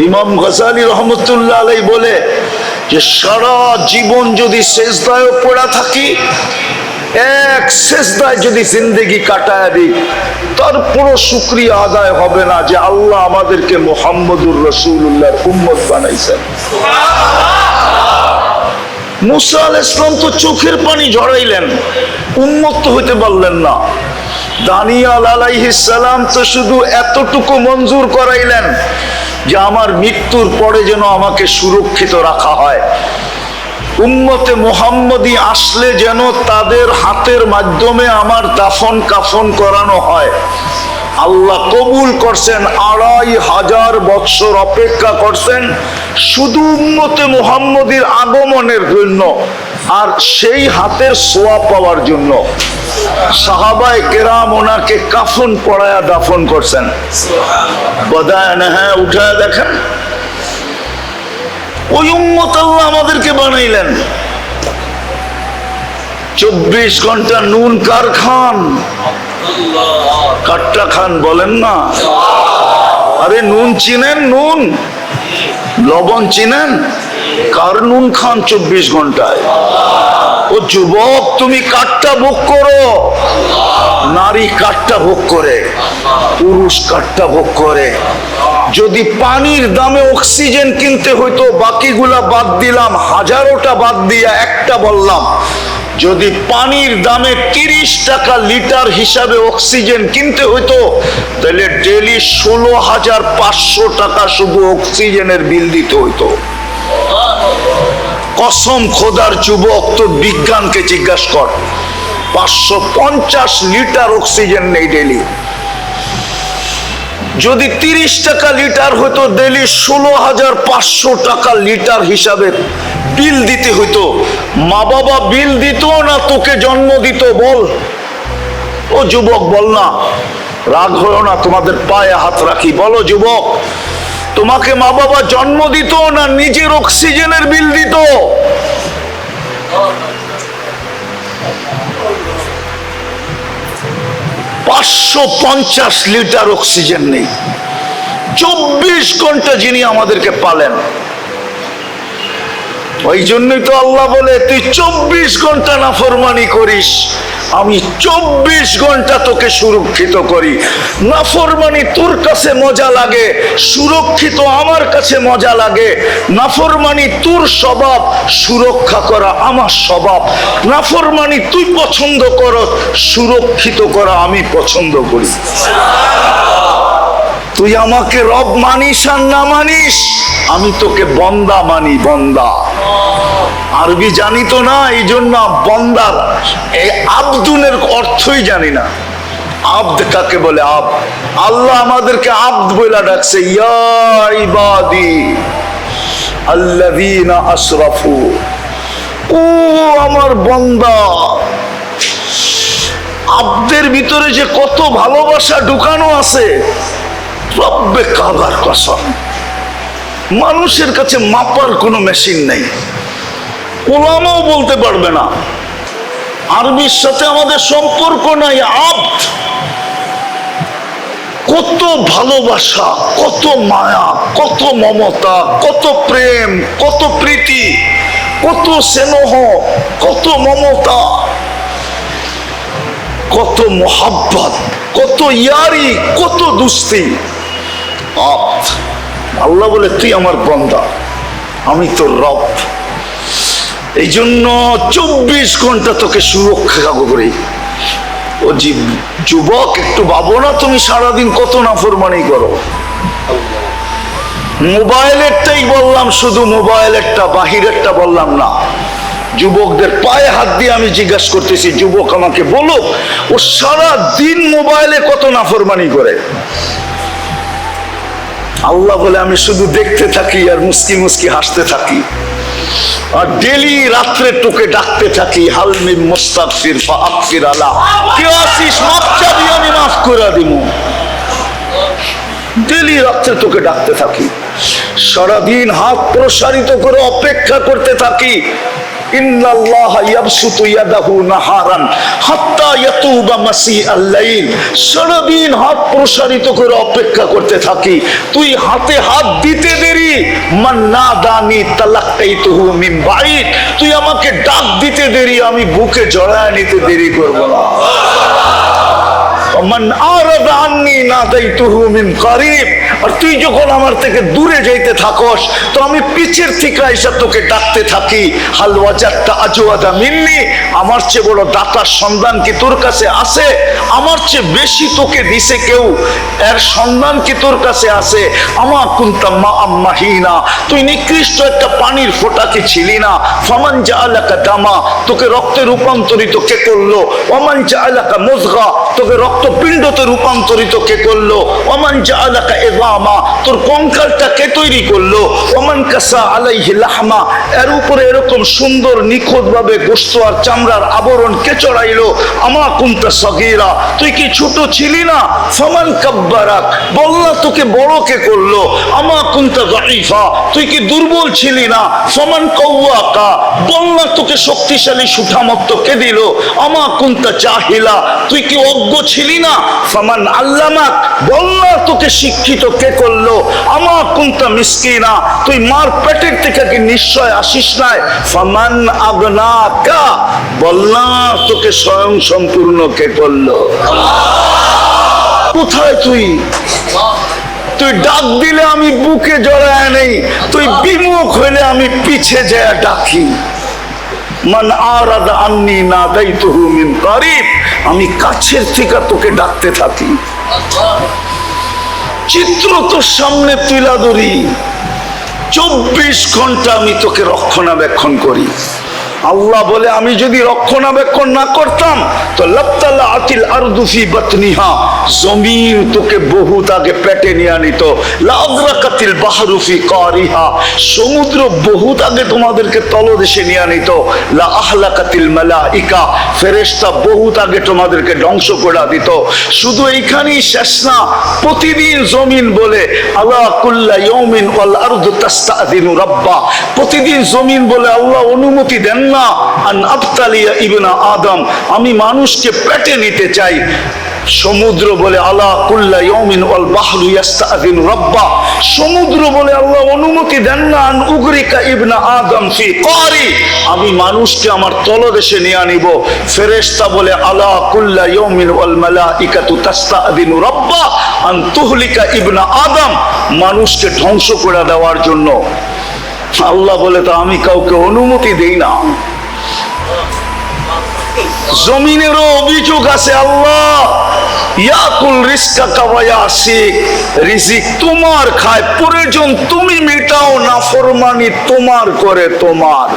ইমাম গজালি রহমতুল্লাহ আলাইহি বলে যে সারা জীবন যদি সেজদায় পড়া থাকি, এক সেজদায় যদি জিন্দেগি কাটায় দিই, তারপরও শুকরিয়া আদায় হবে না যে আল্লাহ আমাদেরকে মুহাম্মদুর রাসূলুল্লাহর উম্মত বানাইছেন। মুসা আলাইহিস সালাম তো চোখের পানি ঝরাইলেন, উম্মত তো হইতে পারলেন না। দানিয়াল আলাইহিস সালাম তো শুধু এতটুকু মঞ্জুর করাইলেন যে আমার মৃত্যুর পরে যেন আমাকে সুরক্ষিত রাখা হয়, উম্মতে মুহাম্মদী আসলে যেন তাদের হাতের মাধ্যমে আমার দাফন কাফন করানো হয়। আল্লাহ কবুল করছেন, ২৫০০ বৎসর অপেক্ষা করছেন শুধু উম্মতে মুহাম্মদীর আগমনের জন্য আর সেই হাতের ছোঁয়া পাওয়ার জন্য। সাহাবায়ে কেরাম ওনাকে কাফন পরায়া দাফন করছেন। বদায় না, হ্যাঁ উঠায় দেখেন, ওই উম্মত আল্লাহ আমাদেরকে বানাইলেন। ২৪ ঘন্টা নুন কার খান? কাট্টা খান বলেন না? আরে নুন চিনেন? নুন লবণ চিনেন? কার নুন খান ২৪ ঘন্টায়? ও যুবক, তুমি কাট্টা ভোগ করো। নারী কাট্টা ভোগ করে, পুরুষ কাট্টা ভোগ করে। যদি পানির দামে অক্সিজেন কিনতে হইতো, বাকিগুলা বাদ দিলাম, ১০০০টা বাদ দিয়া একটা বললাম, যদি পানির দামে ৩০ টাকা লিটার হিসাবে অক্সিজেন কিনতে হইতো, তাহলে ডেলি ১৬,৫০০ টাকা শুধু অক্সিজেনের বিল দিতে হইতো। কসম খোদার যুবক, তো বিজ্ঞানকে জিজ্ঞাসা কর, ৫৫০ লিটার অক্সিজেন নেই ডেলি। যদি ৩০ টাকা লিটার হইতো, ডেলি ১৬,৫০০ টাকা লিটার হিসাবে বিল দিতে হইতো। মা বাবা বিল দিত না তোকে জন্ম দিত? বল ও যুবক, বল না, রাগ হলো না, তোমাদের পায়ে হাত রাখি, বলো যুবক, তোমাকে মা বাবা জন্ম দিত না নিজের অক্সিজেনের বিল দিত? ৫৫০ লিটার অক্সিজেন নেই। ২৪ ঘন্টা যিনি আমাদেরকে পালেন, ওই জন্যই তো আল্লাহ বলে, তুই ২৪ ঘন্টা নাফরমানি করিস, আমি ২৪ ঘন্টা তোকে সুরক্ষিত করি। নাফরমানি তোর কাছে মজা লাগে, সুরক্ষিত আমার কাছে মজা লাগে। নাফরমানি তোর স্বভাব, সুরক্ষা করা আমার স্বভাব। নাফরমানি তুই পছন্দ কর, সুরক্ষিত করা আমি পছন্দ করি। তুই আমাকে রব মানিস আর না মানিস, আমি তোকে বন্দা মানি, বন্দা। আরবি জানি তো না, এই জন্য বন্দার এই আব্দুনের অর্থই জানি না। আব্দ কাকে বলে? আব্দ। আল্লাহ আমাদেরকে আব্দ বলে ডাকছে, ইয়া ইবাদি আল্লাযীনা আসরাফু, ও আমার বান্দা। আব্দের ভিতরে যে কত ভালোবাসা ঢুকানো আছে, রব্বে কাবার কসম, মানুষের কাছে মাপার কোনো মেশিন নেই, ওলামাও বলতে পারবে না। আরবির সাথে আমাদের সম্পর্ক নাই। আব্দ, কত ভালোবাসা, কত মায়া, কত মমতা, কত প্রেম, কত প্রীতি, কত স্নেহ, কত মমতা, কত মোহাব্বত, কত ইয়ারি, কত দুস্তি। আব্দ। আল্লাহ বলে, তুই আমার বান্দা, আমি তোর রব। এই জন্য ২৪ ঘন্টা তোকে সুরক্ষা করি। ও যুবক, একটু ভাবো না, তুমি সারাদিন কত নাফরমানি করো। মোবাইলেরটাই বললাম, শুধু মোবাইলেরটা, বাহিরেরটা বললাম না। যুবকদের পায়ে হাত দিয়ে আমি জিজ্ঞাসা করতেছি, যুবক আমাকে বলো, ও সারা দিন মোবাইলে কত নাফরমানি করে? আল্লাহ বলে, আমি শুধু দেখতে থাকি আর মুস্কি মুস্কি হাসতে থাকি, আর ডেলি রাত্রে তোকে ডাকতে থাকি, হালমি মুস্তাগফির ফাগফির আলা, কে আসিস মাফ চাবি, আমি মাফ করে দিব। ডেলি রাত্রে তোকে ডাকতে থাকি, সারাদিন হাত প্রসারিত করে অপেক্ষা করতে থাকি। ইন্নাল্লাহা ইয়াবসুতু ইয়াদাহু নাহারান হাত্তা ইয়াতুবা মাসিআল লাইল, সারাদিন হাত প্রসারিত করে অপেক্ষা করতে থাকি। তুই হাতে হাত দিতে দেরি মান নাদানি তালাক্কাইতুহু মিন বাঈদ, তুই আমাকে ডাক দিতে দেরি, আমি বুকে জড়ায় নিতে দেরি করব না। মান আরাদা আন্নী নাদাইতুহু মিন করিব, আর তুই যখন আমার থেকে দূরে যাইতে থাকস তো আমি পিছের থেকে এসে তোকে ডাকতে থাকি। হাল ওয়াজাদতা আজওয়াদা মিন্নি, আমার চেয়ে বড় দাতার সন্ধান কি তোর কাছে আছে? আমার চেয়ে বেশি তোকে দিছে কেউ, এর সন্ধান কি তোর কাছে আছে? আমা কুনতা মাআম মাহিনা, তুই নিকৃষ্ট একটা পানির ফোঁটা কি ছিলি না? ফামান জাআলাকা দামা, তোকে রক্তে রূপান্তরিত কে করলো? ওমান জাআলাকা মুযগা, তোকে রক্তপিণ্ডতে রূপান্তরিত কে করলো? ওমান জাআলাকা ইযামা, তোর কঙ্কালটা কে তৈরি করলো? ওমান কাসা আলাইহি লাহমা, এর উপরে এরকম সুন্দর নিখুঁত ভাবে গোশত আর চামড়ার আবরণ কে চড়াইলো? আমা কুনতা সগীরা, তুই কি ছোট ছিলি না? ফামান কাব্বারাক, বল না তোকে বড় কে করলো? আমা কুনতা যায়ীফা, তুই কি দুর্বল ছিলি না? ফামান কাওয়াকা, বল না তোকে শক্তিশালী সুঠামত্ব কে দিল? আমা কুনতা জাহিলা, তুই কি অজ্ঞ ছিলি না? ফামান আল্লামাক, বল না তোকে শিক্ষিত কে করলো? আমা কুনতা মিসকিনা, তুই মার পেটের থেকে কি নিশ্চয় আসিস নাই? ফামান আগনাকা, বল না তোকে স্বয়ং সম্পূর্ণ কে করলো? কোথায় তুই? তুই ডাক দিলে আমি বুকে জড়ায় নেই, তুই বিমুখ হইলে আমি পিছে যায় ডাকি। মান আরাদা আন্নী নাদাইতুহু মিন করিব, আমি কাছের থেকে তোকে ডাকতে থাকি। চিত্র তোর সামনে তুলা ধরি, 24 ঘন্টা আমি তোকে রক্ষণাবেক্ষণ করি। আল্লাহ বলে আমি যদি রক্ষণাবেক্ষণ না করতাম তো লাবতালা আতিল আরদু ফি বাতনিহা, জমিন তোকে বহুত আগে পেটে নিয়ে নিত। লাগরাকাতিল বাহরু ফি কারিহা, সমুদ্র বহুত আগে তোমাদেরকে তলদেশে নিয়ে নিত। লা আহলাকাতিল মালাইকা, ফেরেশতা বহুত আগে তোমাদেরকে ধ্বংস করে দিত। শুধু এইখানেই শেষ না, প্রতিদিন জমিন বলে আলা কুল্লা ইয়াউমিন ওয়াল আরদু তাস্তাযিনু রাব্বা, প্রতিদিন জমিন বলে আল্লাহ অনুমতি দেন না আন আবতালিয়া ইবনা আদম, আমি মানুষকে পেটে নিতে চাই। সমুদ্র বলে আলা কুল্লা ইয়াউমিন ওয়াল বাহরু ইস্তাযিনু রাব্বা, সমুদ্র বলে আল্লাহ অনুমতি দেন না আন উগরিকা ইবনা আদম ফি কারি, আমি মানুষকে আমার তলদেশে নিয়ে আনিব। ফেরেশতা বলে আলা কুল্লা ইয়াউমিন ওয়াল মালাইকাতু তাস্তাযিনু রাব্বা আন তুহলিকা ইবনা আদম, মানুষকে ধ্বংস করে দেওয়ার জন্য। আল্লাহ বলে তো আমি কাউকে অনুমতি দেই না। জমিনেরও অভিযোগ আছে, আল্লাহ ইয়াকুল রিজকাকা ওয়া ইয়াসিক, রিজিক তোমার খায়, প্রয়োজন তুমি মেটাও, নাফরমানি তোমার করে তোমার।